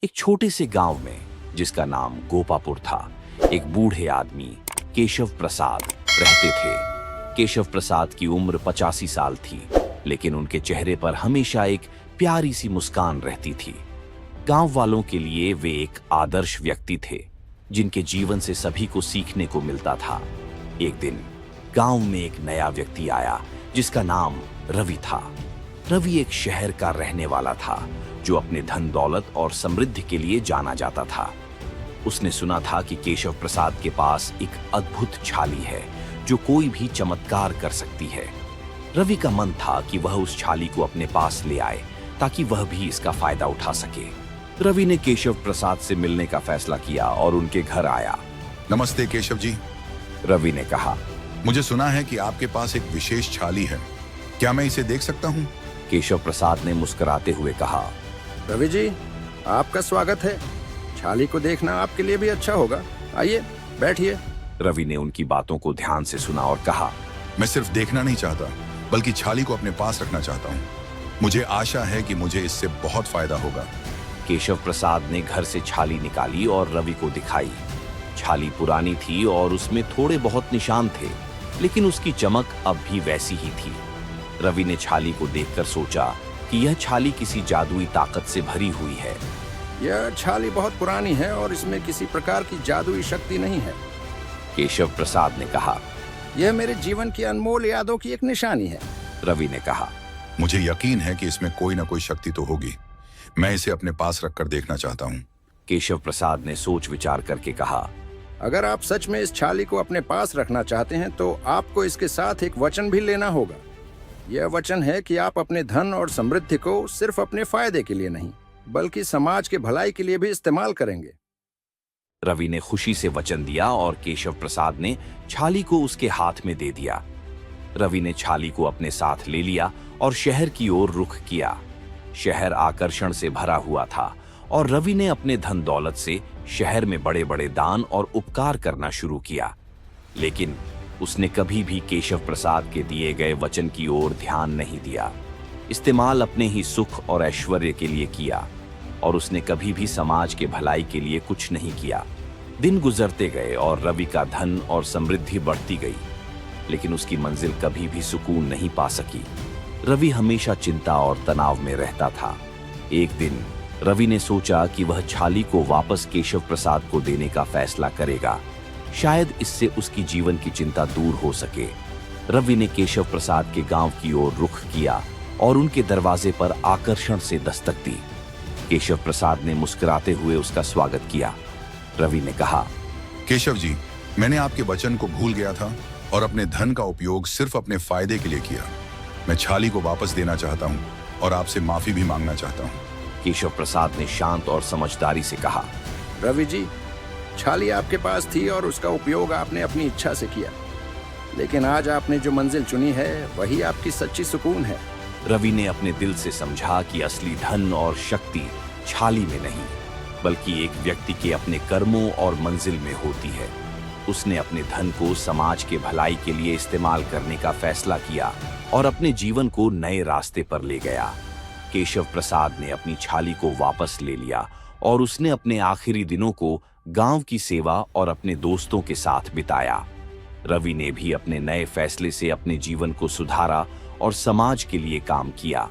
एक छोटे से गांव में, जिसका नाम गोपापुर था, एक बूढ़े आदमी केशव प्रसाद रहते थे। केशव प्रसाद की उम्र 85 साल थी, लेकिन उनके चेहरे पर हमेशा एक प्यारी सी मुस्कान रहती थी। गांव वालों के लिए वे एक आदर्श व्यक्ति थे, जिनके जीवन से सभी को सीखने को मिलता था। एक दिन गांव में एक नया व्यक्ति आया, जिसका नाम रवि था। रवि एक शहर का रहने वाला था, जो अपने धन दौलत और समृद्धि के लिए जाना जाता था। उसने सुना था कि केशव प्रसाद के पास एक अद्भुत छाली है, जो कोई भी चमत्कार कर सकती है। रवि का मन था कि वह उस छाली को अपने पास ले आए, ताकि वह भी इसका फायदा उठा सके। रवि ने केशव प्रसाद से मिलने का फैसला किया और उनके घर आया। नमस्ते केशव जी। रवि ने कहा, मुझे सुना है कि आपके पास एक विशेष छाली है, क्या मैं इसे देख सकता हूँ? केशव प्रसाद ने मुस्कुराते हुए कहा, रवि जी, आपका स्वागत है। छाली को देखना आपके लिए भी अच्छा होगा। आइए बैठिए। रवि ने उनकी बातों को ध्यान से सुना और कहा, मैं सिर्फ देखना नहीं चाहता, बल्कि छाली को अपने पास रखना चाहता हूँ। मुझे आशा है कि मुझे इससे बहुत फायदा होगा। केशव प्रसाद ने घर से छाली निकाली और रवि को दिखाई। छाली पुरानी थी और उसमें थोड़े बहुत निशान थे, लेकिन उसकी चमक अब भी वैसी ही थी। रवि ने छाली को देखकर सोचा कि यह छाली किसी जादुई ताकत से भरी हुई है। यह छाली बहुत पुरानी है और इसमें किसी प्रकार की जादुई शक्ति नहीं है। केशव प्रसाद ने कहा। यह मेरे जीवन की अनमोल यादों की एक निशानी है। रवि ने कहा, मुझे यकीन है कि इसमें कोई ना कोई शक्ति तो होगी। मैं इसे अपने पास रखकर देखना चाहता हूँ। केशव प्रसाद ने सोच विचार करके कहा, अगर आप सच में इस छाली को अपने पास रखना चाहते हैं तो आपको इसके साथ एक वचन भी लेना होगा। यह वचन है कि आप अपने धन और समृद्धि को सिर्फ अपने फायदे के लिए नहीं, बल्कि समाज के भलाई के लिए भी इस्तेमाल करेंगे। रवि ने खुशी से वचन दिया और केशव प्रसाद ने छाली को उसके हाथ में दे दिया। रवि ने छाली को अपने साथ ले लिया और शहर की ओर रुख किया। शहर आकर्षण से भरा हुआ था और रवि ने अपने धन दौलत से शहर में बड़े बड़े दान और उपकार करना शुरू किया। लेकिन उसने कभी भी केशव प्रसाद के दिए गए वचन की ओर ध्यान नहीं दिया। इस्तेमाल अपने ही सुख और ऐश्वर्य के लिए किया और उसने कभी भी समाज के भलाई के लिए कुछ नहीं किया। दिन गुजरते गए और रवि का धन और समृद्धि बढ़ती गई, लेकिन उसकी मंजिल कभी भी सुकून नहीं पा सकी। रवि हमेशा चिंता और तनाव में रहता था। एक दिन रवि ने सोचा कि वह छाली को वापस केशव प्रसाद को देने का फैसला करेगा। शायद इससे उसकी जीवन की चिंता दूर हो सके। रवि ने केशव प्रसाद के गांव की ओर रुख किया और उनके दरवाजे पर आकर्षण से दस्तक दी। केशव प्रसाद ने मुस्कुराते हुए उसका स्वागत किया। रवि ने कहा, केशव जी, मैंने आपके वचन को भूल गया था और अपने धन का उपयोग सिर्फ अपने फायदे के लिए किया। मैं छाली को वापस देना चाहता हूँ और आपसे माफी भी मांगना चाहता हूँ। केशव प्रसाद ने शांत और समझदारी से कहा, रवि जी, छाली आपके पास थी और उसका उपयोग आपने अपनी इच्छा से किया, लेकिन आज आपने जो मंजिल चुनी है वही आपकी सच्ची सुकून है। रवि ने अपने दिल से समझा कि असली धन और शक्ति छाली में नहीं, बल्कि एक व्यक्ति के अपने कर्मों और मंजिल में होती है। उसने अपने धन को समाज के भलाई के लिए इस्तेमाल करने का फैसला किया और अपने जीवन को नए रास्ते पर ले गया। केशव प्रसाद ने अपनी छाली को वापस ले लिया और उसने अपने आखिरी दिनों को गांव की सेवा और अपने दोस्तों के साथ बिताया। रवि ने भी अपने नए फैसले से अपने जीवन को सुधारा और समाज के लिए काम किया।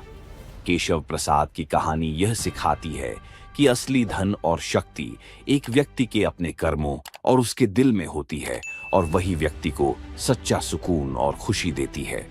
केशव प्रसाद की कहानी यह सिखाती है कि असली धन और शक्ति एक व्यक्ति के अपने कर्मों और उसके दिल में होती है, और वही व्यक्ति को सच्चा सुकून और खुशी देती है।